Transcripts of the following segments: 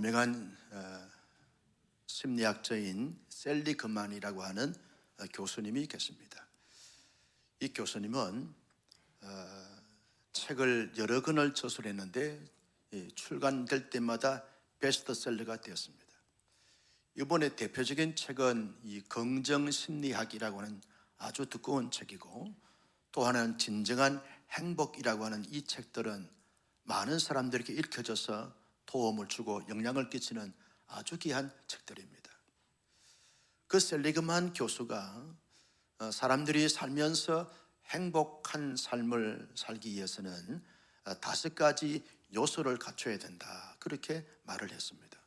유명한 심리학자인 셀리그만이라고 하는 교수님이 계십니다. 이 교수님은 책을 여러 권을 저술했는데 출간될 때마다 베스트셀러가 되었습니다. 이번에 대표적인 책은 이 긍정심리학이라고 하는 아주 두꺼운 책이고, 또 하나는 진정한 행복이라고 하는 이 책들은 많은 사람들에게 읽혀져서 도움을 주고 영향을 끼치는 아주 귀한 책들입니다. 그 셀리그만 교수가 사람들이 살면서 행복한 삶을 살기 위해서는 5가지 요소를 갖춰야 된다, 그렇게 말을 했습니다.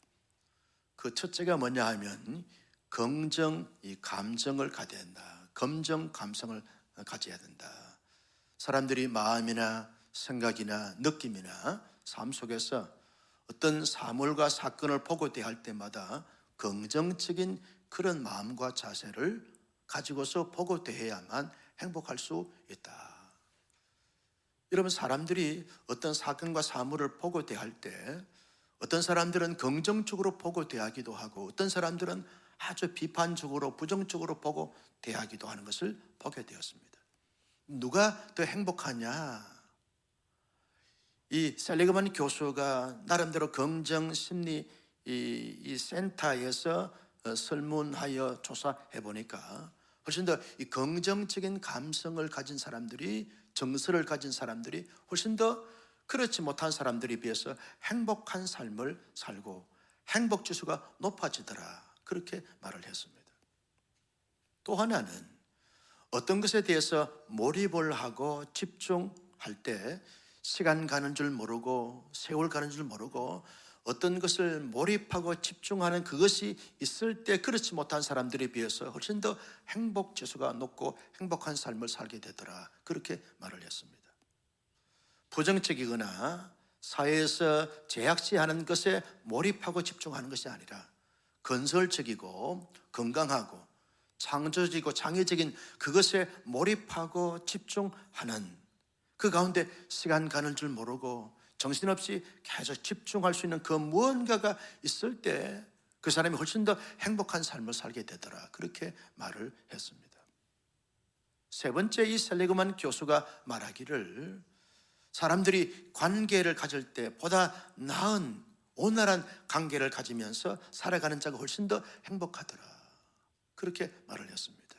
그 첫째가 뭐냐 하면 긍정 감정을 가져야 된다. 긍정 감성을 가져야 된다. 사람들이 마음이나 생각이나 느낌이나 삶 속에서 어떤 사물과 사건을 보고 대할 때마다 긍정적인 그런 마음과 자세를 가지고서 보고 대해야만 행복할 수 있다. 여러분, 사람들이 어떤 사건과 사물을 보고 대할 때 어떤 사람들은 긍정적으로 보고 대하기도 하고, 어떤 사람들은 아주 비판적으로 부정적으로 보고 대하기도 하는 것을 보게 되었습니다. 누가 더 행복하냐? 이 셀리그만 교수가 나름대로 긍정심리 이 센터에서 설문하여 조사해 보니까 훨씬 더 이 긍정적인 감성을 가진 사람들이, 정서를 가진 사람들이 훨씬 더 그렇지 못한 사람들에 비해서 행복한 삶을 살고 행복 지수가 높아지더라, 그렇게 말을 했습니다. 또 하나는 어떤 것에 대해서 몰입을 하고 집중할 때 시간 가는 줄 모르고 세월 가는 줄 모르고 어떤 것을 몰입하고 집중하는 그것이 있을 때 그렇지 못한 사람들에 비해서 훨씬 더 행복 지수가 높고 행복한 삶을 살게 되더라, 그렇게 말을 했습니다. 부정적이거나 사회에서 제약시하는 것에 몰입하고 집중하는 것이 아니라 건설적이고 건강하고 창조적이고 창의적인 그것에 몰입하고 집중하는, 그 가운데 시간 가는 줄 모르고 정신없이 계속 집중할 수 있는 그 무언가가 있을 때 그 사람이 훨씬 더 행복한 삶을 살게 되더라, 그렇게 말을 했습니다. 세 번째, 이 셀리그만 교수가 말하기를 사람들이 관계를 가질 때 보다 나은 온화한 관계를 가지면서 살아가는 자가 훨씬 더 행복하더라, 그렇게 말을 했습니다.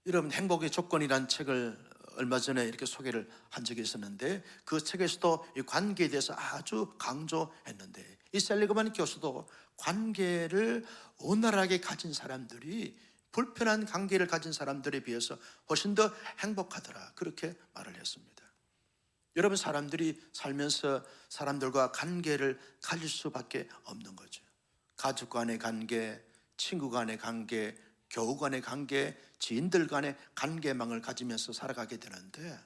여러분, 행복의 조건이란 책을 얼마 전에 이렇게 소개를 한 적이 있었는데, 그 책에서도 이 관계에 대해서 아주 강조했는데, 이 셀리그만 교수도 관계를 원활하게 가진 사람들이 불편한 관계를 가진 사람들에 비해서 훨씬 더 행복하더라, 그렇게 말을 했습니다. 여러분, 사람들이 살면서 사람들과 관계를 가질 수밖에 없는 거죠. 가족 간의 관계, 친구 간의 관계, 교우 간의 관계, 지인들 간의 관계망을 가지면서 살아가게 되는데,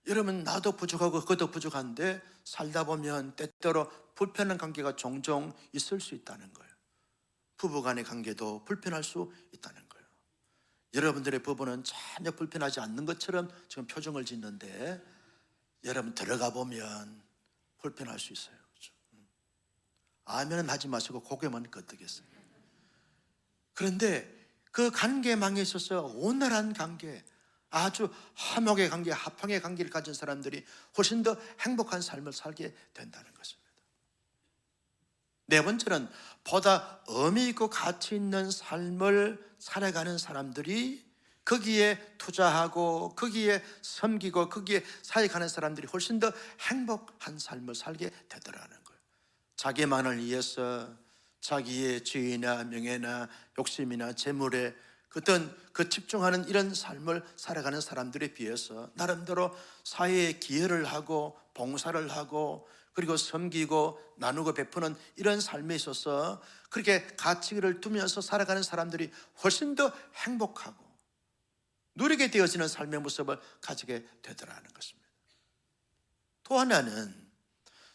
여러분, 나도 부족하고 그도 부족한데 살다 보면 때때로 불편한 관계가 종종 있을 수 있다는 거예요. 부부 간의 관계도 불편할 수 있다는 거예요. 여러분들의 부부는 전혀 불편하지 않는 것처럼 지금 표정을 짓는데, 여러분 들어가 보면 불편할 수 있어요. 그렇죠? 아멘은 하지 마시고 고개만 끄덕였어요. 그런데 그 관계망에 있어서 온화한 관계, 아주 화목의 관계, 합평의 관계를 가진 사람들이 훨씬 더 행복한 삶을 살게 된다는 것입니다. 네 번째는 보다 의미 있고 가치 있는 삶을 살아가는 사람들이, 거기에 투자하고 거기에 섬기고 거기에 사역하는 사람들이 훨씬 더 행복한 삶을 살게 되더라는 거예요. 자기만을 위해서 자기의 지위나 명예나 욕심이나 재물에 어떤 그 집중하는 이런 삶을 살아가는 사람들에 비해서 나름대로 사회에 기여를 하고 봉사를 하고 그리고 섬기고 나누고 베푸는 이런 삶에 있어서 그렇게 가치를 두면서 살아가는 사람들이 훨씬 더 행복하고 누리게 되어지는 삶의 모습을 가지게 되더라는 것입니다. 또 하나는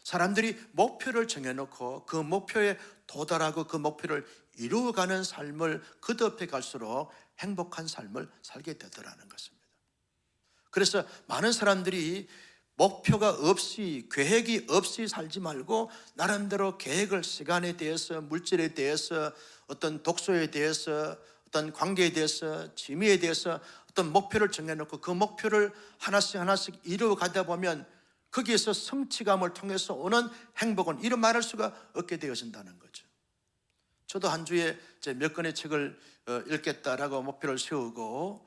사람들이 목표를 정해놓고 그 목표에 도달하고 그 목표를 이루어가는 삶을 거듭해 갈수록 행복한 삶을 살게 되더라는 것입니다. 그래서 많은 사람들이 목표가 없이, 계획이 없이 살지 말고 나름대로 계획을, 시간에 대해서, 물질에 대해서, 어떤 독소에 대해서, 어떤 관계에 대해서, 취미에 대해서 어떤 목표를 정해놓고 그 목표를 하나씩 이루어 가다 보면 거기에서 성취감을 통해서 오는 행복은 이루 말할 수가 없게 되어진다는 거죠. 저도 한 주에 몇 권의 책을 읽겠다라고 목표를 세우고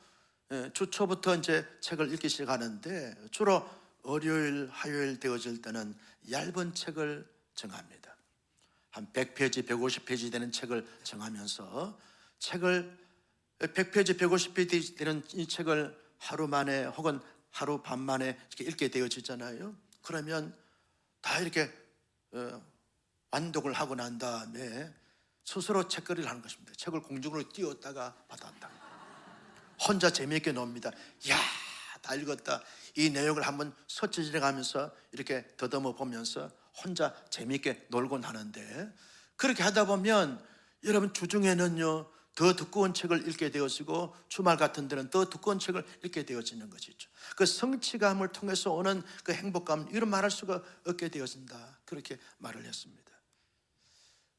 주 초부터 이제 책을 읽기 시작하는데 주로 월요일, 화요일 되어질 때는 얇은 책을 정합니다. 한 100페이지, 150페이지 되는 책을 정하면서 책을 100페이지, 150페이지 되는 이 책을 하루 만에 혹은 하루 반 만에 이렇게 읽게 되어지잖아요. 그러면 다 이렇게 완독을 하고 난 다음에 스스로 책거리를 하는 것입니다. 책을 공중으로 띄웠다가 받았다. 혼자 재미있게 놉니다. 이야, 다 읽었다. 이 내용을 한번 서치질해 가면서 이렇게 더듬어 보면서 혼자 재미있게 놀곤 하는데, 그렇게 하다 보면 여러분 주중에는요 더 두꺼운 책을 읽게 되어지고 주말 같은 데는 더 두꺼운 책을 읽게 되어지는 것이죠. 그 성취감을 통해서 오는 그 행복감, 이런 말할 수가 없게 되어진다, 그렇게 말을 했습니다.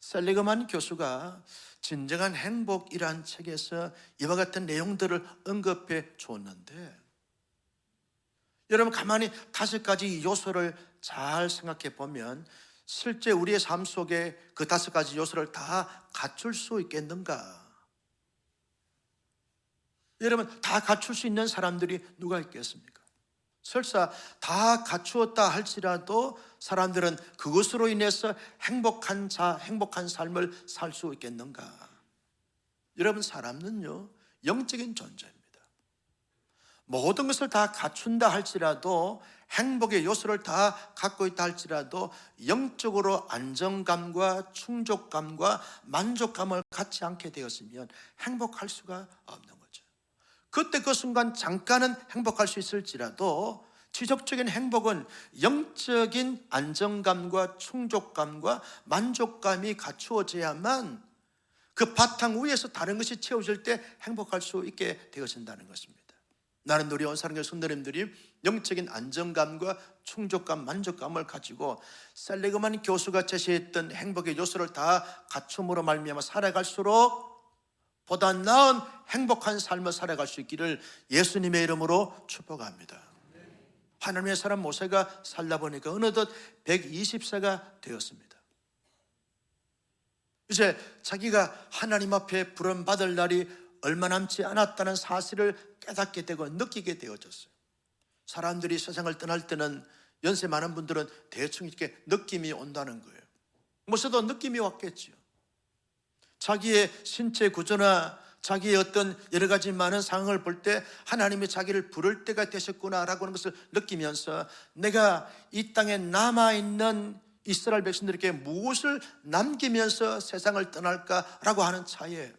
셀리그만 교수가 진정한 행복이란 책에서 이와 같은 내용들을 언급해 주었는데, 여러분 가만히 5가지 요소를 잘 생각해 보면 실제 우리의 삶 속에 그 5가지 요소를 다 갖출 수 있겠는가? 여러분, 다 갖출 수 있는 사람들이 누가 있겠습니까? 설사 다 갖추었다 할지라도 사람들은 그것으로 인해서 행복한 삶을 살 수 있겠는가? 여러분, 사람은요 영적인 존재입니다. 모든 것을 다 갖춘다 할지라도, 행복의 요소를 다 갖고 있다 할지라도 영적으로 안정감과 충족감과 만족감을 갖지 않게 되었으면 행복할 수가 없는 거죠. 그때 그 순간 잠깐은 행복할 수 있을지라도 지속적인 행복은 영적인 안정감과 충족감과 만족감이 갖추어져야만 그 바탕 위에서 다른 것이 채워질 때 행복할 수 있게 되어진다는 것입니다. 나는 우리 온사랑교회 성도님들이 영적인 안정감과 충족감, 만족감을 가지고 셀리그만 교수가 제시했던 행복의 요소를 다 갖춤으로 말미암아 살아갈수록 보다 나은 행복한 삶을 살아갈 수 있기를 예수님의 이름으로 축복합니다. 하나님의 사람 모세가 살다 보니까 어느덧 120세가 되었습니다. 이제 자기가 하나님 앞에 부름받을 날이 얼마 남지 않았다는 사실을 깨닫게 되고 느끼게 되어졌어요. 사람들이 세상을 떠날 때는, 연세 많은 분들은 대충 이렇게 느낌이 온다는 거예요. 모세도 느낌이 왔겠죠. 자기의 신체 구조나 자기의 어떤 여러 가지 많은 상황을 볼 때 하나님이 자기를 부를 때가 되셨구나라고 하는 것을 느끼면서 내가 이 땅에 남아있는 이스라엘 백성들에게 무엇을 남기면서 세상을 떠날까라고 하는 차에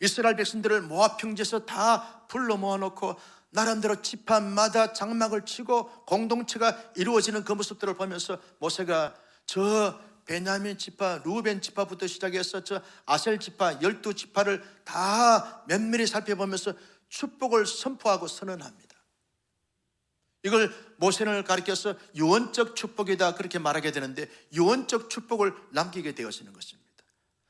이스라엘 백성들을 모압 평지에서 다 불러 모아놓고 나름대로 지파마다 장막을 치고 공동체가 이루어지는 그 모습들을 보면서 모세가 저 베냐민 지파, 루벤 지파부터 시작해서 저 아셀 지파 12지파를 다 면밀히 살펴보면서 축복을 선포하고 선언합니다. 이걸 모세를 가리켜서 유언적 축복이다 그렇게 말하게 되는데, 유언적 축복을 남기게 되어지는 것입니다.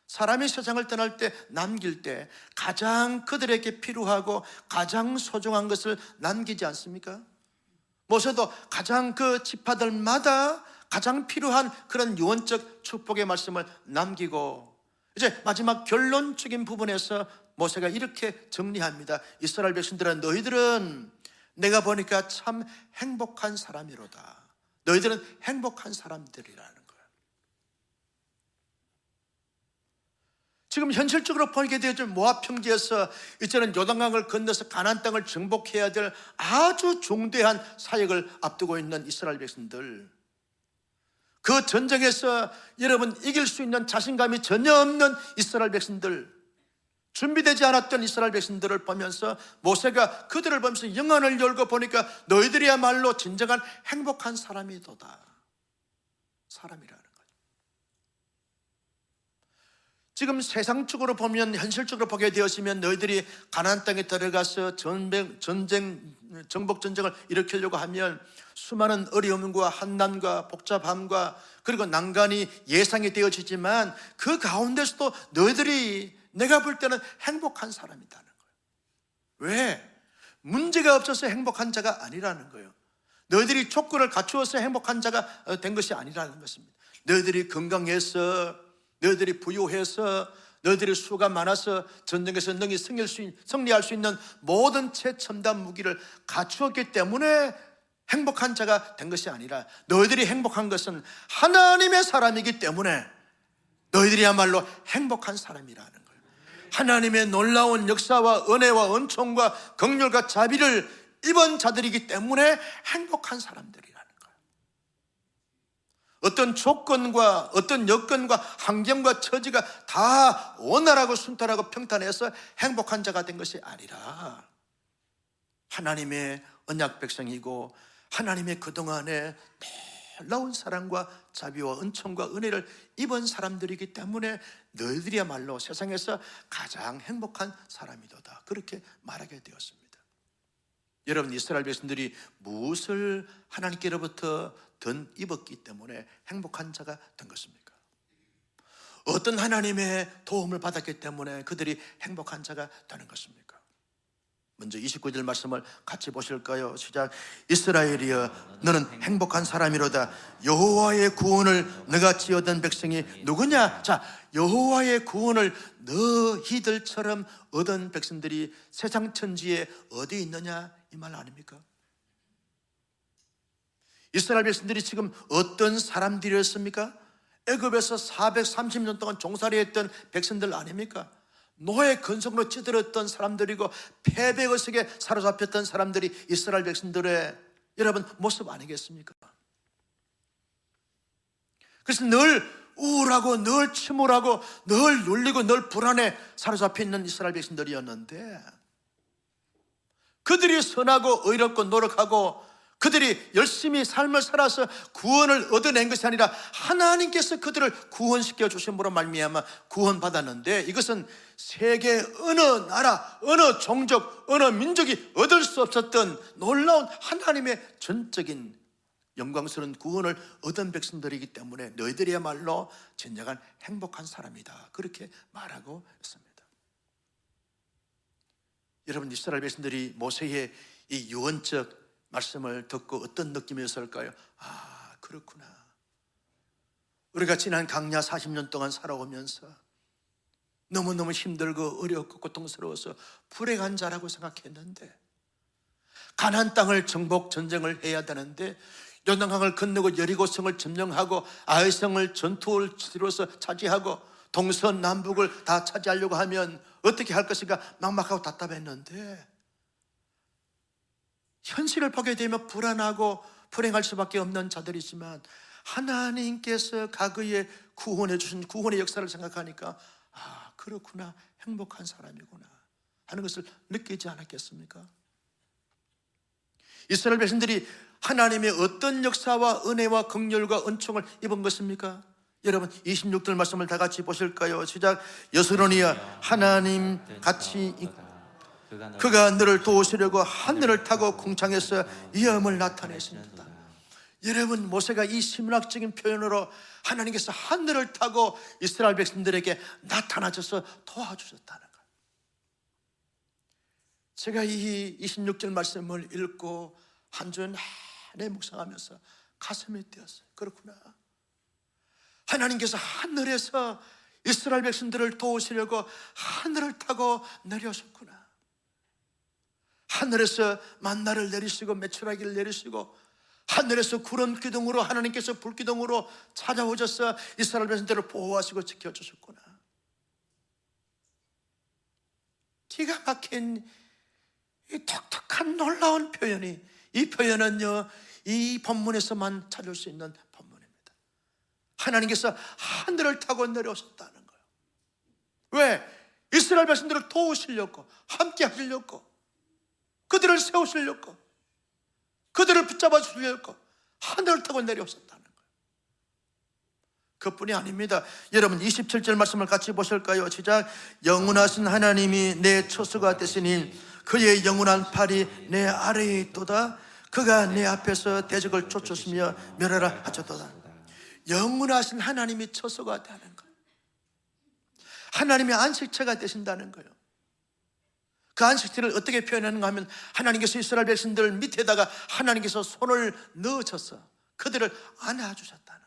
사람이 세상을 떠날 때, 남길 때 가장 그들에게 필요하고 가장 소중한 것을 남기지 않습니까? 모세도 가장 그 지파들마다 가장 필요한 그런 유언적 축복의 말씀을 남기고, 이제 마지막 결론적인 부분에서 모세가 이렇게 정리합니다. 이스라엘 백성들은 너희들은 내가 보니까 참 행복한 사람이로다. 너희들은 행복한 사람들이라는 거예요. 지금 현실적으로 보게 되어진 모압 평지에서 이제는 요단강을 건너서 가나안 땅을 정복해야 될 아주 중대한 사역을 앞두고 있는 이스라엘 백성들, 그 전쟁에서 여러분 이길 수 있는 자신감이 전혀 없는 이스라엘 백성들, 준비되지 않았던 이스라엘 백성들을 보면서 모세가 그들을 보면서 영안을 열고 보니까 너희들이야말로 진정한 행복한 사람이도다. 사람이라는 거죠. 지금 세상적으로 보면, 현실적으로 보게 되었으면 너희들이 가나안 땅에 들어가서 정복 전쟁을 일으키려고 하면 수많은 어려움과 한난과 복잡함과 그리고 난간이 예상이 되어지지만 그 가운데서도 너희들이 내가 볼 때는 행복한 사람이라는 거예요. 왜? 문제가 없어서 행복한 자가 아니라는 거예요. 너희들이 조건을 갖추어서 행복한 자가 된 것이 아니라는 것입니다. 너희들이 건강해서, 너희들이 부유해서, 너희들이 수가 많아서 전쟁에서 능히 승리할 수 있는 모든 최첨단 무기를 갖추었기 때문에 행복한 자가 된 것이 아니라, 너희들이 행복한 것은 하나님의 사람이기 때문에 너희들이야말로 행복한 사람이라는 거예요. 하나님의 놀라운 역사와 은혜와 은총과 긍휼과 자비를 입은 자들이기 때문에 행복한 사람들이라는 거예요. 어떤 조건과 어떤 여건과 환경과 처지가 다 원활하고 순탄하고 평탄해서 행복한 자가 된 것이 아니라 하나님의 언약 백성이고 하나님의 그동안에 놀라운 사랑과 자비와 은총과 은혜를 입은 사람들이기 때문에 너희들이야말로 세상에서 가장 행복한 사람이도다, 그렇게 말하게 되었습니다. 여러분, 이스라엘 백성들이 무엇을 하나님께로부터 던 입었기 때문에 행복한 자가 된 것입니까? 어떤 하나님의 도움을 받았기 때문에 그들이 행복한 자가 되는 것입니까? 먼저 29절 말씀을 같이 보실까요? 시작. 이스라엘이여 너는 행복한 사람이로다. 여호와의 구원을 너같이 얻은 백성이 누구냐? 자, 여호와의 구원을 너희들처럼 얻은 백성들이 세상 천지에 어디 있느냐, 이 말 아닙니까? 이스라엘 백성들이 지금 어떤 사람들이었습니까? 애굽에서 430년 동안 종살이 했던 백성들 아닙니까? 노예 근성으로 찌들었던 사람들이고 패배의식에 사로잡혔던 사람들이 이스라엘 백성들의 여러분 모습 아니겠습니까? 그래서 늘 우울하고 늘 침울하고 늘 눌리고 늘 불안에 사로잡혀 있는 이스라엘 백성들이었는데, 그들이 선하고 의롭고 노력하고 그들이 열심히 삶을 살아서 구원을 얻어낸 것이 아니라 하나님께서 그들을 구원시켜 주심으로 말미암아 구원받았는데, 이것은 세계 어느 나라, 어느 종족, 어느 민족이 얻을 수 없었던 놀라운 하나님의 전적인 영광스러운 구원을 얻은 백성들이기 때문에 너희들이야말로 진정한 행복한 사람이다, 그렇게 말하고 있습니다. 여러분, 이스라엘 백성들이 모세의 이 유언적 말씀을 듣고 어떤 느낌이었을까요? 아, 그렇구나. 우리가 지난 강야 40년 동안 살아오면서 너무너무 힘들고 어렵고 고통스러워서 불행한 자라고 생각했는데, 가나안 땅을 정복 전쟁을 해야 되는데 요단강을 건너고 여리고성을 점령하고 아이성을 전투를 치러서 차지하고 동서남북을 다 차지하려고 하면 어떻게 할 것인가 막막하고 답답했는데, 현실을 보게 되면 불안하고 불행할 수밖에 없는 자들이지만 하나님께서 과거에 구원해 주신 구원의 역사를 생각하니까 아, 그렇구나, 행복한 사람이구나 하는 것을 느끼지 않았겠습니까? 이스라엘 백성들이 하나님의 어떤 역사와 은혜와 긍휼과 은총을 입은 것입니까? 여러분, 26절 말씀을 다 같이 보실까요? 시작. 여스로니야 하나님 같이 그가 너를 도우시려고 하늘을 타고 궁창에서 위엄을 나타냈습니다. 여러분, 모세가 이 신학적인 표현으로 하나님께서 하늘을 타고 이스라엘 백성들에게 나타나셔서 도와주셨다는 거예요. 제가 이 26절 말씀을 읽고 한 주 내내 묵상하면서 가슴이 뛰었어요. 그렇구나, 하나님께서 하늘에서 이스라엘 백성들을 도우시려고 하늘을 타고 내려오셨구나. 하늘에서 만나를 내리시고 메추라기를 내리시고 하늘에서 구름 기둥으로 하나님께서 불기둥으로 찾아오셔서 이스라엘 백성들을 보호하시고 지켜주셨구나. 기가 막힌 이 독특한 놀라운 표현이, 이 표현은요 이 본문에서만 찾을 수 있는 본문입니다. 하나님께서 하늘을 타고 내려오셨다는 거예요. 왜? 이스라엘 백성들을 도우시려고, 함께 하시려고, 그들을 세우시려고, 그들을 붙잡아 주시려고 하늘을 타고 내려오셨다는 거예요. 그뿐이 아닙니다. 여러분 27절 말씀을 같이 보실까요? 시작. 영원하신 하나님이 내 처소가 되시니 그의 영원한 팔이 내 아래에 있도다. 그가 내 앞에서 대적을 쫓으시며 멸하라 하셨도다. 영원하신 하나님이 처소가 되는 거예요. 하나님의 안식처가 되신다는 거예요. 그 안식처를 어떻게 표현하는가 하면 하나님께서 이스라엘 백성들 밑에다가 하나님께서 손을 넣으셔서 그들을 안아주셨다는 거예요.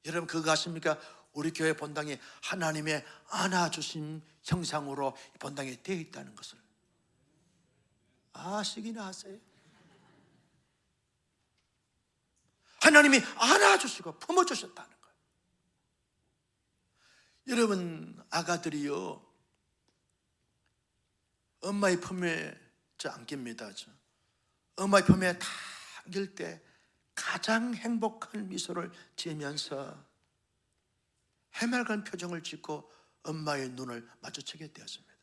여러분 그거 아십니까? 우리 교회 본당이 하나님의 안아주신 형상으로 본당에 되어 있다는 것을 아시기나 하세요? 하나님이 안아주시고 품어주셨다는 거예요. 여러분 아가들이요 엄마의 품에 안깁니다. 엄마의 품에 다 안길 때 가장 행복한 미소를 지으면서 해맑은 표정을 짓고 엄마의 눈을 마주치게 되었습니다.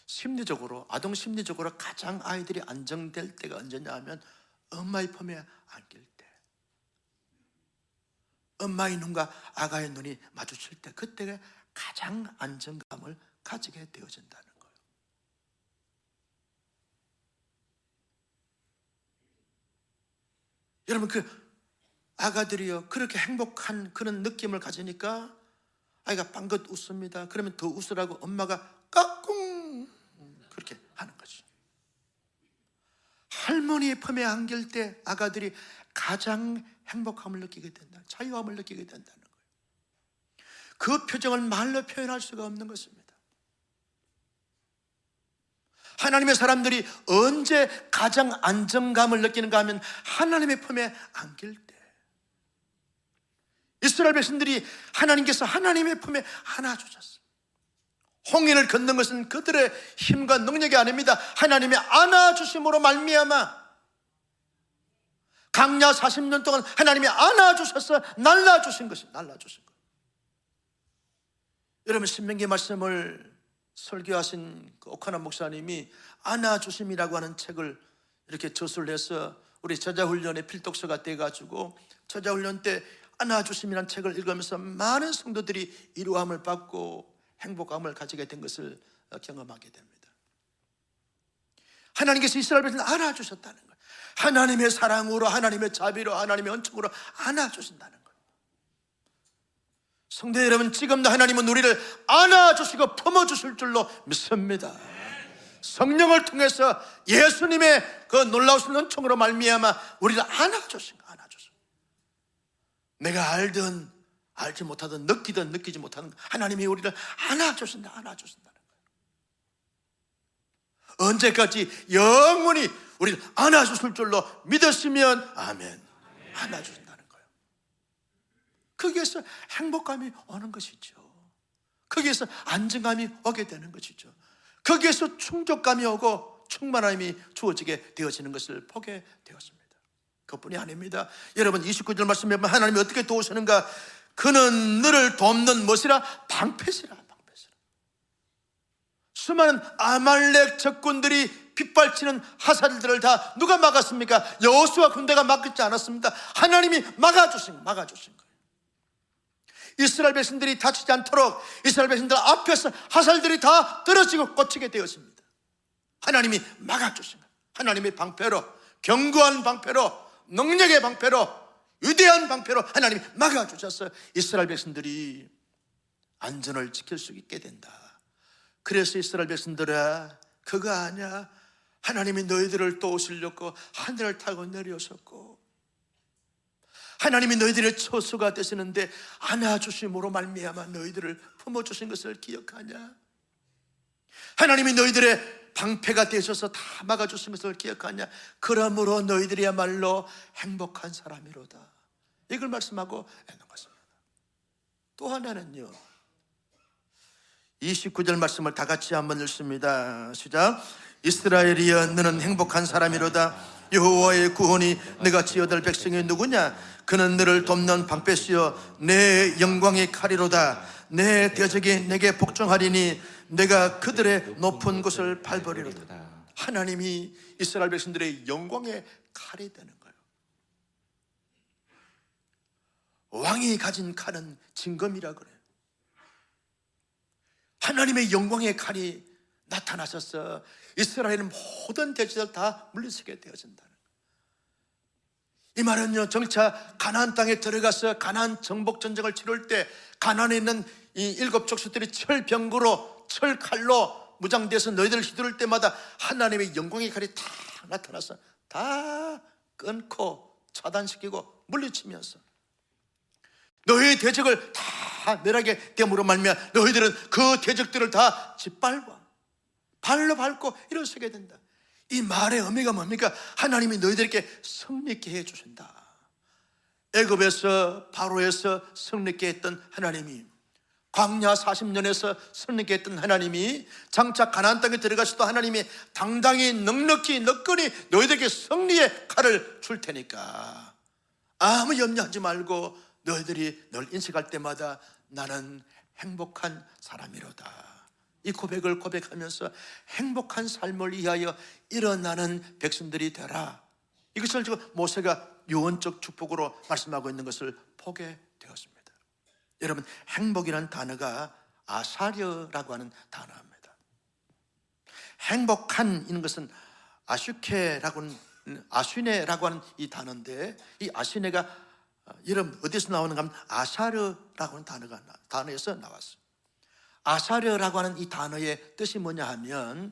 심리적으로, 아동 심리적으로 가장 아이들이 안정될 때가 언제냐 하면 엄마의 품에 안길 때, 엄마의 눈과 아가의 눈이 마주칠 때, 그때가 가장 안정감을 가지게 되어진다는 거예요. 여러분 그 아가들이요 그렇게 행복한 그런 느낌을 가지니까 아이가 빵긋 웃습니다. 그러면 더 웃으라고 엄마가 까꿍 그렇게 하는 거죠. 할머니의 품에 안길 때 아가들이 가장 행복함을 느끼게 된다, 자유함을 느끼게 된다는 거예요. 그 표정을 말로 표현할 수가 없는 것입니다. 하나님의 사람들이 언제 가장 안정감을 느끼는가 하면 하나님의 품에 안길 때. 이스라엘 백성들이 하나님께서 하나님의 품에 안아주셨어요. 홍해를 걷는 것은 그들의 힘과 능력이 아닙니다. 하나님의 안아주심으로 말미암아 강야 40년 동안 하나님이 안아주셔서 날라주신 것입니다. 날라주신 것. 여러분 신명기 말씀을 설교하신 그 오카나 목사님이 안아주심이라고 하는 책을 이렇게 저술을 해서 우리 저자훈련의 필독서가 돼가지고 저자훈련 때 안아주심이라는 책을 읽으면서 많은 성도들이 이루함을 받고 행복감을 가지게 된 것을 경험하게 됩니다. 하나님께서 이스라엘 백성을 안아주셨다는 거예요. 하나님의 사랑으로, 하나님의 자비로, 하나님의 은총으로 안아주신다는 거예요. 성도 여러분, 지금도 하나님은 우리를 안아주시고 품어주실 줄로 믿습니다. 성령을 통해서 예수님의 그 놀라우신 은총으로 말미암아 우리를 안아주신 거예요. 안아주신 거예요. 내가 알든 알지 못하든 느끼든 느끼지 못하든 하나님이 우리를 안아주신다는 거예요. 언제까지 영원히 우리를 안아주실 줄로 믿었으면 아멘. 안아주신다는 거예요. 거기에서 행복감이 오는 것이죠. 거기에서 안정감이 오게 되는 것이죠. 거기에서 충족감이 오고 충만함이 주어지게 되어지는 것을 보게 되었습니다. 그뿐이 아닙니다. 여러분 29절 말씀에 보면 하나님이 어떻게 도우시는가? 그는 너를 돕는 무엇이라? 방패시라. 방패시라. 수많은 아말렉 적군들이 빗발치는 화살들을 다 누가 막았습니까? 여호수아 군대가 막지 않았습니다. 하나님이 막아주신 거예요. 이스라엘 백성들이 다치지 않도록 이스라엘 백성들 앞에서 화살들이 다 떨어지고 꽂히게 되었습니다. 하나님이 막아주신 거예요. 하나님의 방패로, 견고한 방패로, 능력의 방패로, 위대한 방패로 하나님이 막아주셔서 이스라엘 백성들이 안전을 지킬 수 있게 된다. 그래서 이스라엘 백성들아, 그거 아냐? 하나님이 너희들을 도우시려고 하늘을 타고 내려오셨고 하나님이 너희들의 처소가 되시는데 안아주심으로 말미암아 너희들을 품어주신 것을 기억하냐? 하나님이 너희들의 방패가 되셔서 다 막아주신 것을 기억하냐? 그러므로 너희들이야말로 행복한 사람이로다. 이걸 말씀하고 있는 것입니다. 또 하나는요, 29절 말씀을 다 같이 한번 읽습니다. 시작. 이스라엘이여 너는 행복한 사람이로다. 여호와의 구원이 너같이 얻을 백성이 누구냐? 그는 너를 돕는 방패시여 내 영광의 칼이로다. 내 대적이 내게 복종하리니 내가 그들의 높은 곳을 밟으리로다. 하나님이 이스라엘 백성들의 영광의 칼이 되는 거예요. 왕이 가진 칼은 진검이라 그래요. 하나님의 영광의 칼이 나타나셔서 이스라엘의 모든 대지를 다 물리치게 되어진다는 거예요. 이 말은요, 정차 가나안 땅에 들어가서 가나안 정복 전쟁을 치룰 때 가나안에 있는 이 7 족속들이 철병거로 철칼로 무장돼서 너희들을 휘두를 때마다 하나님의 영광의 칼이 다 나타나서 다 끊고 차단시키고 물리치면서 너희의 대적을 다 멸하게 됨으로 말미암아 너희들은 그 대적들을 다 짓밟아 발로 밟고 일어서게 된다. 이 말의 의미가 뭡니까? 하나님이 너희들에게 승리케 해주신다. 애굽에서 바로에서 승리케 했던 하나님이, 광야 40년에서 승리케 했던 하나님이, 장차 가나안 땅에 들어가셔도 하나님이 당당히 넉넉히 너끈히 너희들에게 승리의 칼을 줄 테니까 아무 염려하지 말고 너희들이 널 인식할 때마다 나는 행복한 사람이로다. 이 고백을 고백하면서 행복한 삶을 위하여 일어나는 백성들이 되라. 이것을 지금 모세가 유언적 축복으로 말씀하고 있는 것을 보게 되었습니다. 여러분, 행복이라는 단어가 아사르라고 하는 단어입니다. 행복한 이런 것은 아슈케라고 하는, 아슈네라고 하는 이 단어인데, 이 아슈네가 여러분 어디서 나오는가 하면 아사르라고 하는 단어에서 나왔어요. 아사르라고 하는 이 단어의 뜻이 뭐냐 하면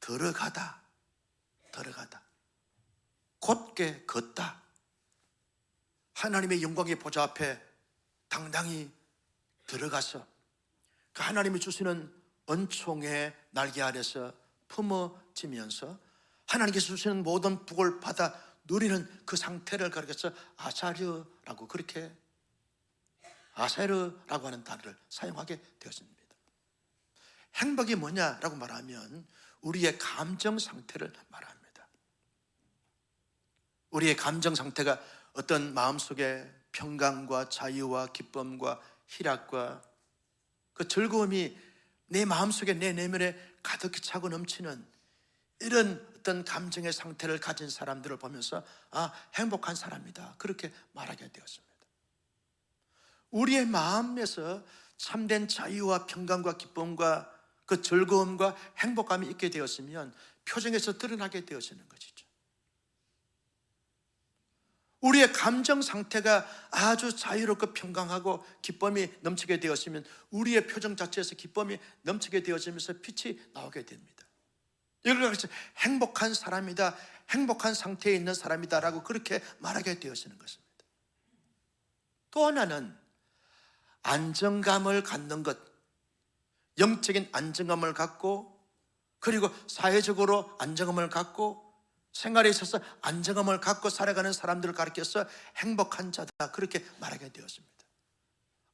들어가다, 들어가다, 곧게 걷다, 하나님의 영광의 보좌 앞에 당당히 들어가서 그 하나님이 주시는 은총의 날개 아래서 품어지면서 하나님께서 주시는 모든 복을 받아 누리는 그 상태를 가리켜서 아사르라고, 그렇게 아사르라고 하는 단어를 사용하게 되었습니다. 행복이 뭐냐라고 말하면 우리의 감정 상태를 말합니다. 우리의 감정 상태가 어떤 마음속에 평강과 자유와 기쁨과 희락과 그 즐거움이 내 마음속에, 내 내면에 가득히 차고 넘치는 이런 어떤 감정의 상태를 가진 사람들을 보면서 아, 행복한 사람이다, 그렇게 말하게 되었습니다. 우리의 마음에서 참된 자유와 평강과 기쁨과 그 즐거움과 행복감이 있게 되었으면 표정에서 드러나게 되어지는 것이죠. 우리의 감정 상태가 아주 자유롭고 평강하고 기쁨이 넘치게 되었으면 우리의 표정 자체에서 기쁨이 넘치게 되어지면서 빛이 나오게 됩니다. 이걸 가지고 행복한 사람이다, 행복한 상태에 있는 사람이다 라고 그렇게 말하게 되어지는 것입니다. 또 하나는 안정감을 갖는 것, 영적인 안정감을 갖고, 그리고 사회적으로 안정감을 갖고, 생활에 있어서 안정감을 갖고 살아가는 사람들을 가리켜서 행복한 자다, 그렇게 말하게 되었습니다.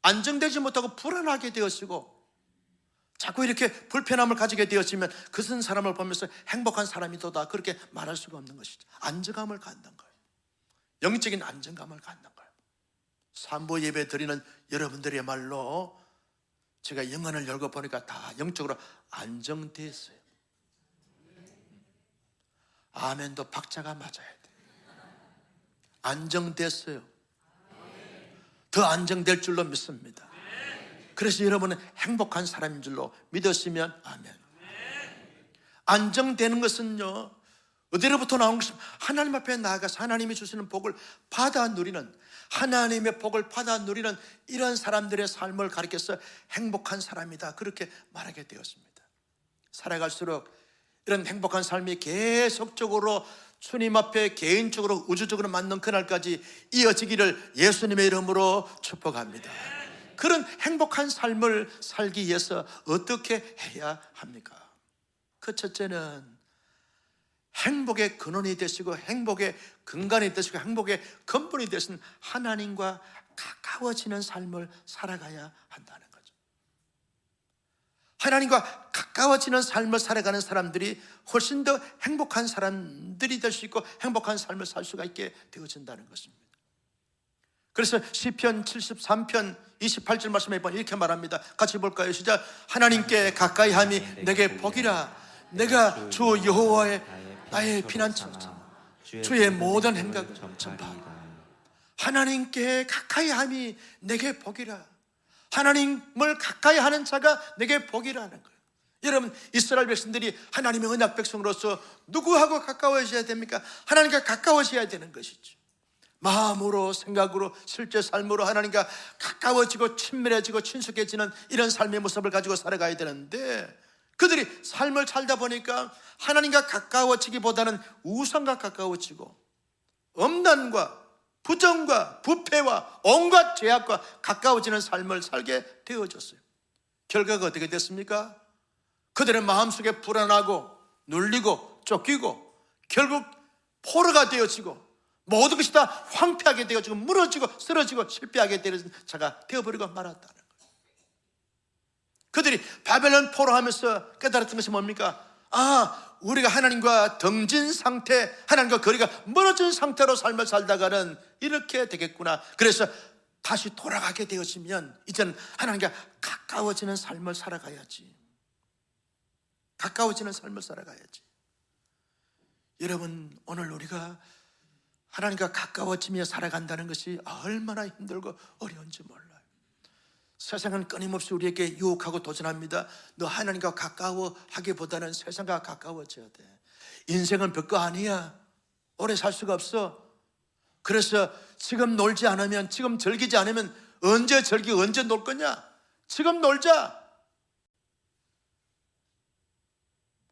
안정되지 못하고 불안하게 되었고 자꾸 이렇게 불편함을 가지게 되었으면 그런 사람을 보면서 행복한 사람이다, 그렇게 말할 수가 없는 것이죠. 안정감을 갖는 거예요. 영적인 안정감을 갖는 거예요. 산보 예배 드리는 여러분들의 말로 제가 영안을 열고 보니까 다 영적으로 안정됐어요. 아멘도 박자가 맞아야 돼. 안정됐어요. 더 안정될 줄로 믿습니다. 그래서 여러분은 행복한 사람인 줄로 믿었으면 아멘. 안정되는 것은요, 어디로부터 나온 것입니까? 하나님 앞에 나아가서 하나님이 주시는 복을 받아 누리는, 하나님의 복을 받아 누리는 이런 사람들의 삶을 가리켜서 행복한 사람이다, 그렇게 말하게 되었습니다. 살아갈수록 이런 행복한 삶이 계속적으로 주님 앞에 개인적으로 우주적으로 맞는 그날까지 이어지기를 예수님의 이름으로 축복합니다. 그런 행복한 삶을 살기 위해서 어떻게 해야 합니까? 그 첫째는 행복의 근원이 되시고 행복의 근간이 되시고 행복의 근본이 되신 하나님과 가까워지는 삶을 살아가야 한다는 거죠. 하나님과 가까워지는 삶을 살아가는 사람들이 훨씬 더 행복한 사람들이 될 수 있고 행복한 삶을 살 수가 있게 되어진다는 것입니다. 그래서 시편 73편 28절 말씀에 보면 이렇게 말합니다. 같이 볼까요? 시작. 하나님께 가까이함이 내게 복이라. 내가 주 여호와의 나의 피난처, 주의 모든 행각을 전파하라. 하나님께 가까이 함이 내게 복이라. 하나님을 가까이 하는 자가 내게 복이라는 거예요. 여러분, 이스라엘 백성들이 하나님의 언약 백성으로서 누구하고 가까워져야 됩니까? 하나님과 가까워져야 되는 것이죠. 마음으로, 생각으로, 실제 삶으로 하나님과 가까워지고 친밀해지고 친숙해지는 이런 삶의 모습을 가지고 살아가야 되는데, 그들이 삶을 살다 보니까 하나님과 가까워지기보다는 우상과 가까워지고 엄난과 부정과 부패와 온갖 죄악과 가까워지는 삶을 살게 되어졌어요. 결과가 어떻게 됐습니까? 그들의 마음속에 불안하고 눌리고 쫓기고 결국 포로가 되어지고 모든 것이 다 황폐하게 되어지고 무너지고 쓰러지고 실패하게 되는 자가 되어버리고 말았다는 거예요. 그들이 바벨론 포로하면서 깨달았던 것이 뭡니까? 우리가 하나님과 등진 상태, 하나님과 거리가 멀어진 상태로 삶을 살다가는 이렇게 되겠구나. 그래서 다시 돌아가게 되어지면 이제는 하나님과 가까워지는 삶을 살아가야지. 가까워지는 삶을 살아가야지. 여러분, 오늘 우리가 하나님과 가까워지며 살아간다는 것이 얼마나 힘들고 어려운지 몰라요. 세상은 끊임없이 우리에게 유혹하고 도전합니다. 너 하나님과 가까워하기보다는 세상과 가까워져야 돼. 인생은 별거 아니야. 오래 살 수가 없어. 그래서 지금 놀지 않으면, 지금 즐기지 않으면 언제 즐기고 언제 놀 거냐? 지금 놀자.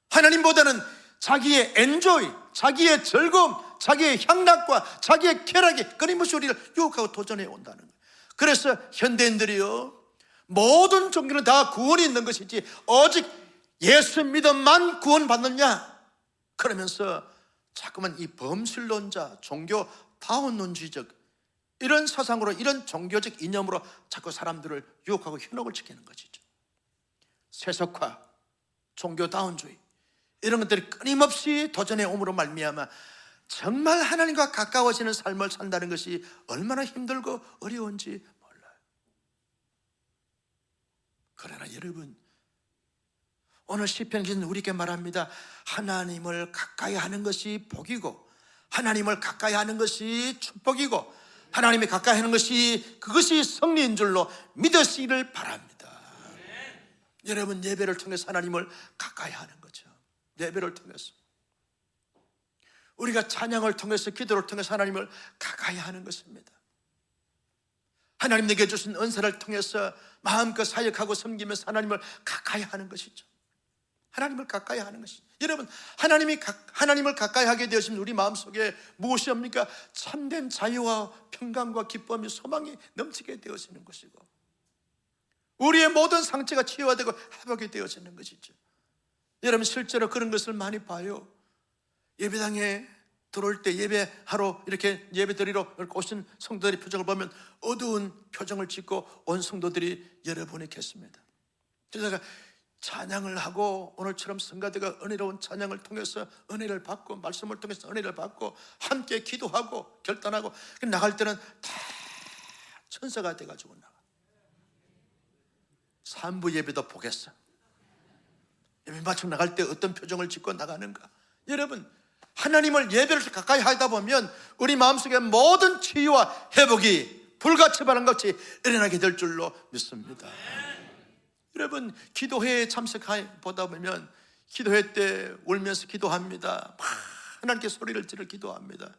하나님보다는 자기의 엔조이, 자기의 즐거움, 자기의 향락과 자기의 쾌락이 끊임없이 우리를 유혹하고 도전해 온다는 거예요. 그래서 현대인들이요, 모든 종교는 다 구원이 있는 것이지 오직 예수 믿음만 구원받느냐, 그러면서 자꾸만 이 범실론자, 종교 다원론주의적 이런 사상으로, 이런 종교적 이념으로 자꾸 사람들을 유혹하고 현혹을 시키는 것이죠. 세속화, 종교 다원주의 이런 것들이 끊임없이 도전해 옴으로 말미암아 정말 하나님과 가까워지는 삶을 산다는 것이 얼마나 힘들고 어려운지 몰라요. 그러나 여러분, 오늘 시편기는 우리에게 말합니다. 하나님을 가까이 하는 것이 복이고, 하나님을 가까이 하는 것이 축복이고, 하나님이 가까이 하는 것이 그것이 승리인 줄로 믿으시기를 바랍니다. 여러분, 예배를 통해서 하나님을 가까이 하는 거죠. 예배를 통해서, 우리가 찬양을 통해서, 기도를 통해서 하나님을 가까이 하는 것입니다. 하나님 내게 주신 은사를 통해서 마음껏 사역하고 섬기면서 하나님을 가까이 하는 것이죠. 하나님을 가까이 하는 것이죠. 여러분, 하나님을 가까이 하게 되었으면 우리 마음속에 무엇이 옵니까? 참된 자유와 평강과 기쁨이, 소망이 넘치게 되어지는 것이고, 우리의 모든 상처가 치유되고 회복이 되어지는 것이죠. 여러분, 실제로 그런 것을 많이 봐요. 예배당에 들어올 때, 예배하러 이렇게 예배 드리러 오신 성도들의 표정을 보면 어두운 표정을 짓고 온 성도들이 여러분이 계십니다. 그래서 찬양을 하고 오늘처럼 성가대가 은혜로운 찬양을 통해서 은혜를 받고, 말씀을 통해서 은혜를 받고, 함께 기도하고 결단하고 나갈 때는 다 천사가 돼가지고 나가. 산부 예배도 보겠어. 예배 마치고 나갈 때 어떤 표정을 짓고 나가는가. 여러분, 하나님을 예배를 가까이 하다 보면 우리 마음속에 모든 치유와 회복이 불같이 바람같이 일어나게 될 줄로 믿습니다. 여러분, 기도회에 참석보다 보면 기도회 때 울면서 기도합니다. 막 하나님께 소리를 지르 기도합니다.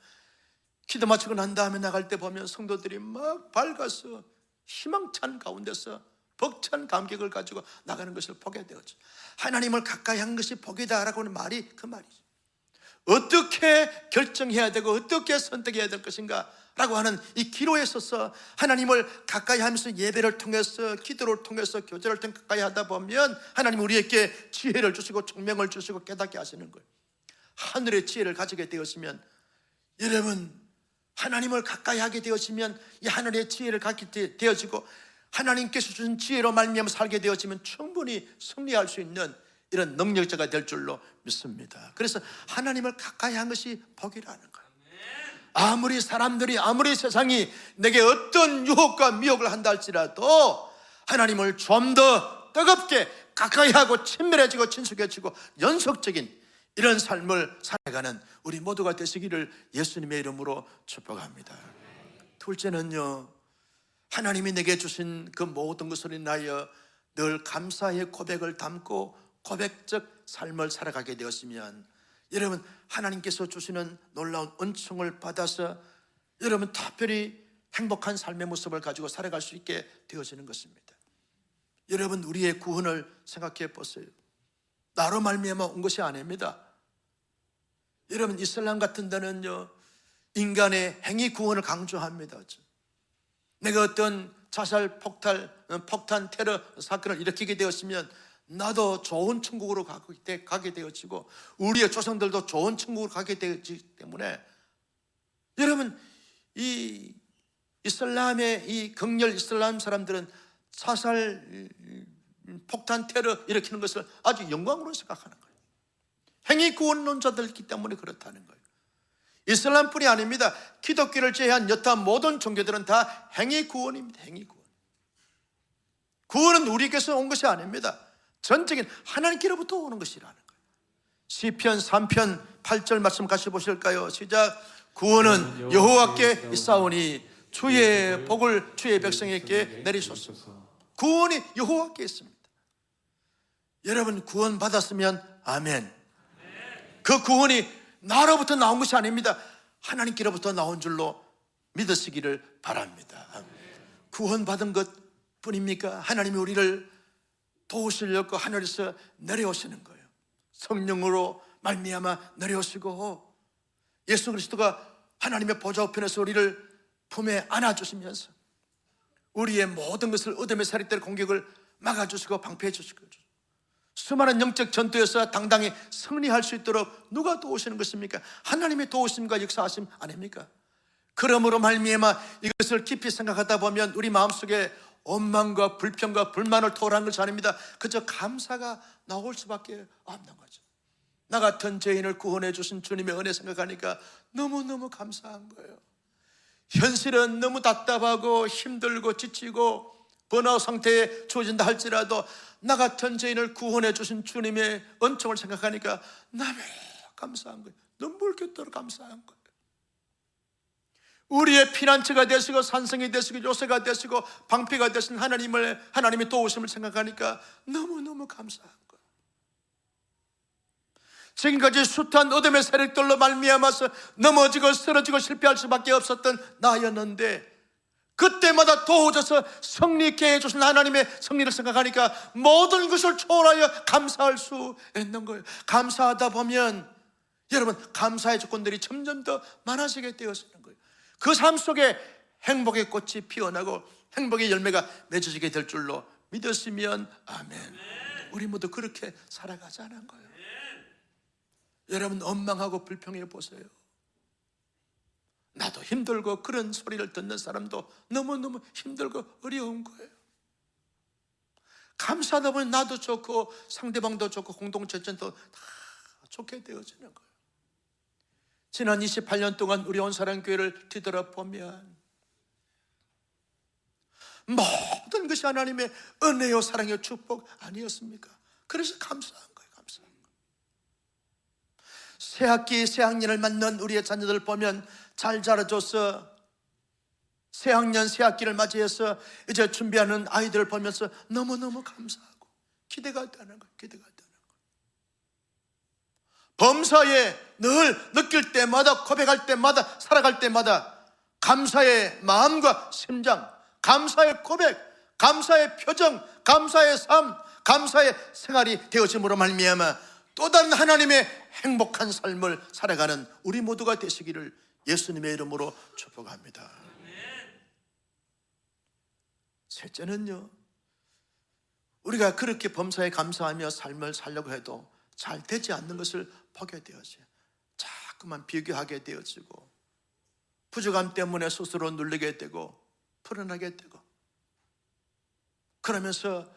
기도 마치고 난 다음에 나갈 때 보면 성도들이 막 밝아서 희망찬 가운데서 벅찬 감격을 가지고 나가는 것을 보게 되었죠. 하나님을 가까이 한 것이 복이다라고 하는 말이 그 말이죠. 어떻게 결정해야 되고 어떻게 선택해야 될 것인가 라고 하는 이 기로에 있어서 하나님을 가까이 하면서 예배를 통해서, 기도를 통해서, 교제를 통해서 가까이 하다 보면 하나님 우리에게 지혜를 주시고 총명을 주시고 깨닫게 하시는 거예요. 하늘의 지혜를 가지게 되었으면, 여러분, 하나님을 가까이 하게 되었으면 이 하늘의 지혜를 갖게 되어지고 하나님께서 주신 지혜로 말미암아 살게 되어지면 충분히 승리할 수 있는 이런 능력자가 될 줄로 믿습니다. 그래서 하나님을 가까이 한 것이 복이라는 거예요. 아무리 사람들이, 아무리 세상이 내게 어떤 유혹과 미혹을 한다 할지라도 하나님을 좀 더 뜨겁게 가까이 하고 친밀해지고 친숙해지고 연속적인 이런 삶을 살아가는 우리 모두가 되시기를 예수님의 이름으로 축복합니다. 둘째는요, 하나님이 내게 주신 그 모든 것을 인하여 늘 감사의 고백을 담고 고백적 삶을 살아가게 되었으면, 여러분 하나님께서 주시는 놀라운 은총을 받아서 여러분 특별히 행복한 삶의 모습을 가지고 살아갈 수 있게 되어지는 것입니다. 여러분, 우리의 구원을 생각해 보세요. 나로 말미암아 온 것이 아닙니다. 여러분, 이슬람 같은 데는요, 인간의 행위 구원을 강조합니다. 내가 어떤 자살, 폭탄, 테러 사건을 일으키게 되었으면 나도 좋은 천국으로 가게 되어지고 우리의 조상들도 좋은 천국으로 가게 되었기 때문에, 여러분, 이 이슬람의 이 극렬 이슬람 사람들은 자살, 폭탄, 테러 일으키는 것을 아주 영광으로 생각하는 거예요. 행위 구원론자들이기 때문에 그렇다는 거예요. 이슬람뿐이 아닙니다. 기독교를 제외한 여타 모든 종교들은 다 행위 구원입니다. 행위 구원. 구원은 우리에게서 온 것이 아닙니다. 전적인 하나님께로부터 오는 것이라는 거예요. 시편 3편 8절 말씀 같이 보실까요? 시작. 구원은 여호와께 있사오니 주의 복을 주의 백성에게 내리소서. 구원이 여호와께 있습니다. 여러분, 구원 받았으면 아멘. 그 구원이 나로부터 나온 것이 아닙니다. 하나님께로부터 나온 줄로 믿으시기를 바랍니다. 구원받은 것 뿐입니까? 하나님이 우리를 도우시려고 하늘에서 내려오시는 거예요. 성령으로 말미암아 내려오시고, 예수 그리스도가 하나님의 보좌 우편에서 우리를 품에 안아주시면서 우리의 모든 것을 어둠의 세력들의 공격을 막아주시고 방패해 주시고, 수많은 영적 전투에서 당당히 승리할 수 있도록 누가 도우시는 것입니까? 하나님의 도우심과 역사하심 아닙니까? 그러므로 말미암아 이것을 깊이 생각하다 보면 우리 마음속에 원망과 불평과 불만을 토로한 것이 아닙니다. 그저 감사가 나올 수밖에 없는 거죠. 나 같은 죄인을 구원해 주신 주님의 은혜 생각하니까 너무너무 감사한 거예요. 현실은 너무 답답하고 힘들고 지치고 번아웃 상태에 주어진다 할지라도 나 같은 죄인을 구원해 주신 주님의 은총을 생각하니까 너무 감사한 거예요. 눈물겹도록 감사한 거예요. 우리의 피난처가 되시고 산성이 되시고 요새가 되시고 방패가 되신 하나님의 도우심을 생각하니까 너무너무 감사한 거예요. 지금까지 숱한 어둠의 세력들로 말미암아서 넘어지고 쓰러지고 실패할 수밖에 없었던 나였는데, 그때마다 도우셔서 승리케 해주신 하나님의 승리를 생각하니까 모든 것을 초월하여 감사할 수 있는 거예요. 감사하다 보면 여러분, 감사의 조건들이 점점 더 많아지게 되어지는 거예요. 그 삶 속에 행복의 꽃이 피어나고 행복의 열매가 맺어지게 될 줄로 믿었으면 아멘. 우리 모두 그렇게 살아가자는 거예요. 여러분, 원망하고 불평해 보세요. 나도 힘들고 그런 소리를 듣는 사람도 너무너무 힘들고 어려운 거예요. 감사하다 보면 나도 좋고 상대방도 좋고 공동체 전도 다 좋게 되어지는 거예요. 지난 28년 동안 우리 온사랑교회를 뒤돌아보면 모든 것이 하나님의 은혜요 사랑요 축복 아니었습니까? 그래서 감사한 거예요. 감사한 거예요. 새학기 새학년을 맞는 우리의 자녀들 보면 잘 자라줘서 새학년 새학기를 맞이해서 이제 준비하는 아이들을 보면서 너무너무 감사하고 기대가 되는 거예요. 기대가 되는 거예요. 범사에 늘 느낄 때마다, 고백할 때마다, 살아갈 때마다 감사의 마음과 심장, 감사의 고백, 감사의 표정, 감사의 삶, 감사의 생활이 되어짐으로 말미암아 또 다른 하나님의 행복한 삶을 살아가는 우리 모두가 되시기를 예수님의 이름으로 축복합니다. 셋째는요, 우리가 그렇게 범사에 감사하며 삶을 살려고 해도 잘 되지 않는 것을 보게 되어져요. 자꾸만 비교하게 되어지고 부족함 때문에 스스로 눌리게 되고 불안하게 되고, 그러면서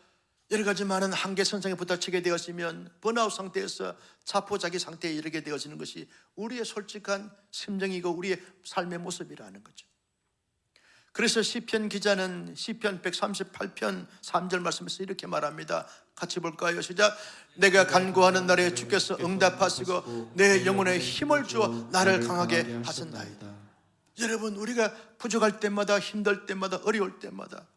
여러 가지 많은 한계 선상에 부딪히게 되어지면 번아웃 상태에서 자포자기 상태에 이르게 되어지는 것이 우리의 솔직한 심정이고 우리의 삶의 모습이라는 거죠. 그래서 시편 기자는 시편 138편 3절 말씀에서 이렇게 말합니다. 같이 볼까요? 시작. 내가 간구하는 날에 주께서 응답하시고 내 영혼에 힘을 주어 나를 강하게 하셨나이다. 여러분, 우리가 부족할 때마다, 힘들 때마다, 어려울 때마다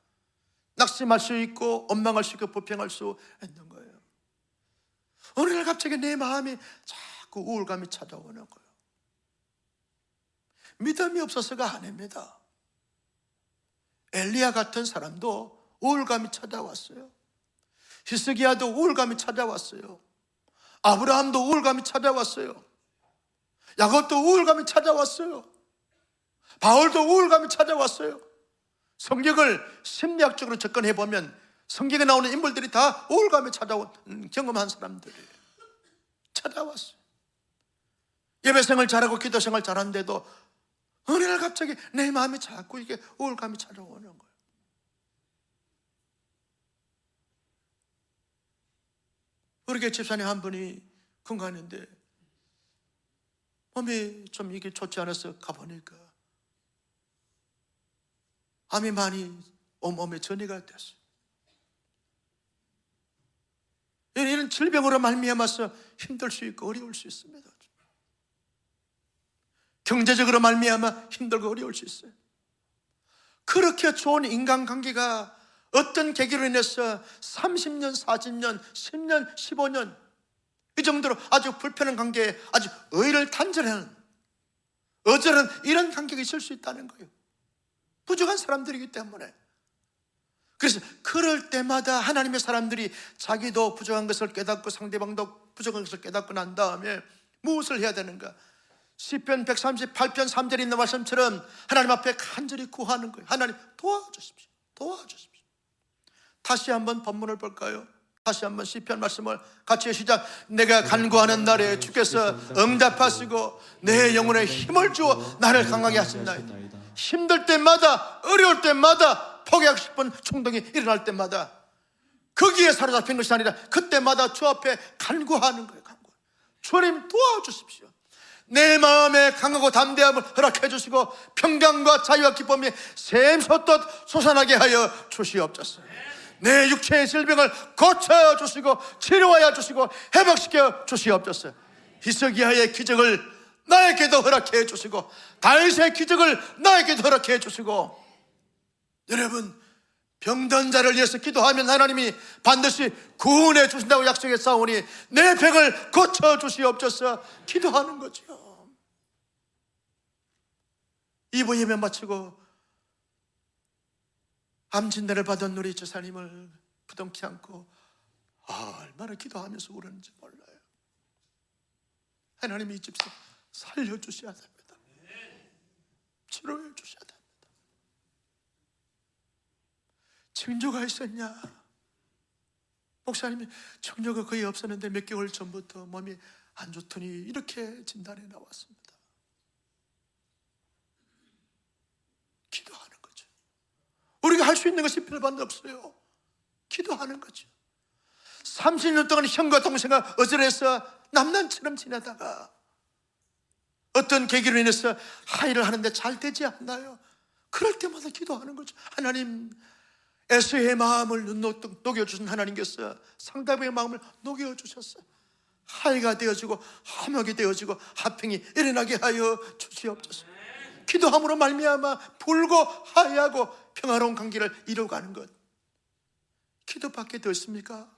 낙심할 수 있고 원망할 수 있고 불평할 수 있는 거예요. 어느 날 갑자기 내 마음이 자꾸 우울감이 찾아오는 거예요. 믿음이 없어서가 아닙니다. 엘리야 같은 사람도 우울감이 찾아왔어요. 히스기야도 우울감이 찾아왔어요. 아브라함도 우울감이 찾아왔어요. 야곱도 우울감이 찾아왔어요. 바울도 우울감이 찾아왔어요. 성경을 심리학적으로 접근해 보면 성경에 나오는 인물들이 다 우울감이 찾아온 경험한 사람들이에요. 찾아왔어요. 예배생활 잘하고 기도생활 잘하는데도 어느 날 갑자기 내 마음이 자꾸 이게 우울감이 찾아오는 거예요. 우리 교회 집사님 한 분이 건강했는데 몸이 좀 이게 좋지 않아서 가보니까 암이 많이 온몸에 전이가 됐어요. 이런 질병으로 말미암아서 힘들 수 있고 어려울 수 있습니다. 경제적으로 말미암아 힘들고 어려울 수 있어요. 그렇게 좋은 인간관계가 어떤 계기로 인해서 30년, 40년, 10년, 15년 이 정도로 아주 불편한 관계에 아주 의를 단절하는 어쩌는 이런 관계가 있을 수 있다는 거예요. 부족한 사람들이기 때문에. 그래서 그럴 때마다 하나님의 사람들이 자기도 부족한 것을 깨닫고 상대방도 부족한 것을 깨닫고 난 다음에 무엇을 해야 되는가? 시편 138편 3절에 있는 말씀처럼 하나님 앞에 간절히 구하는 거예요. 하나님 도와주십시오. 도와주십시오. 다시 한번 본문을 볼까요? 다시 한번 시편 말씀을 같이 시작. 내가 간구하는 날에 주께서 응답하시고 내 영혼에 힘을 주어 나를 강하게 하신다이다. 힘들 때마다, 어려울 때마다, 포기하고 싶은 충동이 일어날 때마다 거기에 사로잡힌 것이 아니라 그때마다 주 앞에 간구하는 거예요. 간구. 주님 도와주십시오. 내 마음에 강하고 담대함을 허락해 주시고 평강과 자유와 기쁨이 샘솟듯 솟아나게 하여 주시옵소서. 내 육체의 질병을 고쳐주시고 치료하여 주시고 회복시켜 주시옵소서. 히스기야의 기적을 나에게도 허락해 주시고 다윗의 기적을 나에게도 허락해 주시고, 여러분, 병든 자를 위해서 기도하면 하나님이 반드시 구원해 주신다고 약속했사오니 내 병을 고쳐 주시옵소서. 기도하는 거죠. 2부 예배 마치고 암 진단을 받은 우리 주사님을 부둥켜 안고 얼마나 기도하면서 울었는지 몰라요. 하나님이 이 집사 살려주셔야 됩니다. 치료해 주셔야 됩니다. 징조가 있었냐? 목사님이 징조가 거의 없었는데 몇 개월 전부터 몸이 안 좋더니 이렇게 진단이 나왔습니다. 기도하는 거죠. 우리가 할 수 있는 것이 별반 없어요. 기도하는 거죠. 30년 동안 형과 동생과 어절해서 남남처럼 지내다가 어떤 계기로 인해서 하이를 하는데 잘 되지 않나요? 그럴 때마다 기도하는 거죠. 하나님, 에서의 마음을 녹여주신 하나님께서 상대방의 마음을 녹여주셨어요. 하이가 되어지고 화목이 되어지고 화평이 일어나게 하여 주시옵소서. 기도함으로 말미암아 불고 하이하고 평화로운 관계를 이루어가는 것, 기도밖에 더 있습니까?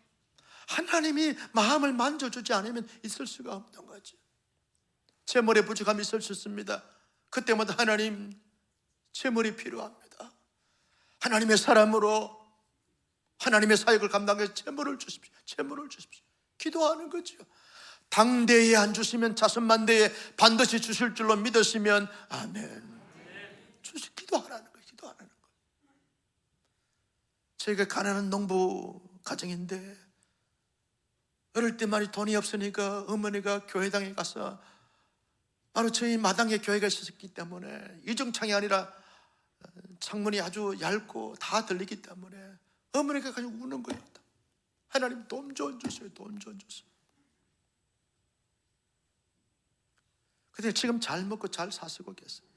하나님이 마음을 만져주지 않으면 있을 수가 없는 거죠. 재물에 부족함이 있을 수 있습니다. 그때마다 하나님, 재물이 필요합니다. 하나님의 사람으로 하나님의 사역을 감당해서 재물을 주십시오. 재물을 주십시오. 기도하는 거죠. 당대에 안 주시면 자손만대에 반드시 주실 줄로 믿으시면 아멘. 기도하라는 거예요. 기도하라는 거예요. 저희가 가난한 농부 가정인데 어릴 때 많이 돈이 없으니까 어머니가 교회당에 가서, 바로 저희 마당에 교회가 있었기 때문에 이중창이 아니라 창문이 아주 얇고 다 들리기 때문에 어머니가 그냥 우는 거예요. 하나님 돈 좀 주세요. 돈 좀 주세요. 근데 지금 잘 먹고 잘 사시고 계세요.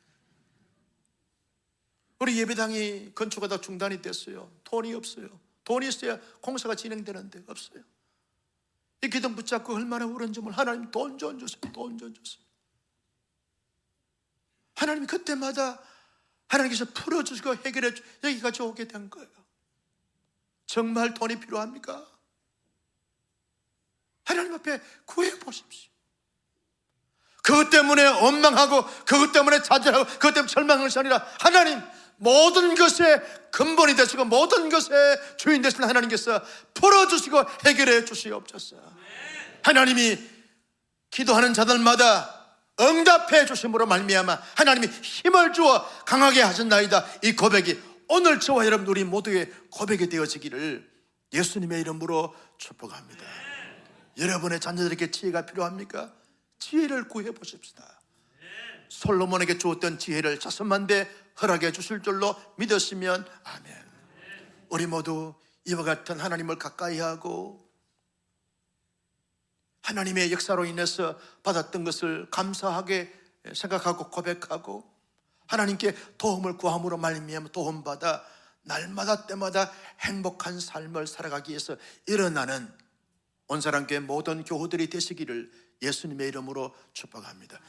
우리 예배당이 건축하다 중단이 됐어요. 돈이 없어요. 돈이 있어야 공사가 진행되는데 없어요. 이 기둥 붙잡고 얼마나 울은지 몰라. 하나님 돈 좀 주세요. 돈 좀 주세요. 하나님이 그때마다 하나님께서 풀어주시고 해결해 주시고 여기까지 오게 된 거예요. 정말 돈이 필요합니까? 하나님 앞에 구해 보십시오. 그것 때문에 원망하고 그것 때문에 좌절하고 그것 때문에 절망하는 것이 아니라 하나님, 모든 것의 근본이 되시고 모든 것의 주인 되시는 하나님께서 풀어주시고 해결해 주시옵소서. 하나님이 기도하는 자들마다 응답해 주심으로 말미암아 하나님이 힘을 주어 강하게 하셨나이다. 이 고백이 오늘 저와 여러분 우리 모두의 고백이 되어지기를 예수님의 이름으로 축복합니다. 여러분의 자녀들에게 지혜가 필요합니까? 지혜를 구해 보십시다. 솔로몬에게 주었던 지혜를 자손만대 허락해 주실 줄로 믿으시면 아멘. 우리 모두 이와 같은 하나님을 가까이 하고 하나님의 역사로 인해서 받았던 것을 감사하게 생각하고 고백하고 하나님께 도움을 구함으로 말미암아 도움받아 날마다 때마다 행복한 삶을 살아가기 위해서 일어나는 온사랑교회 모든 교우들이 되시기를 예수님의 이름으로 축복합니다.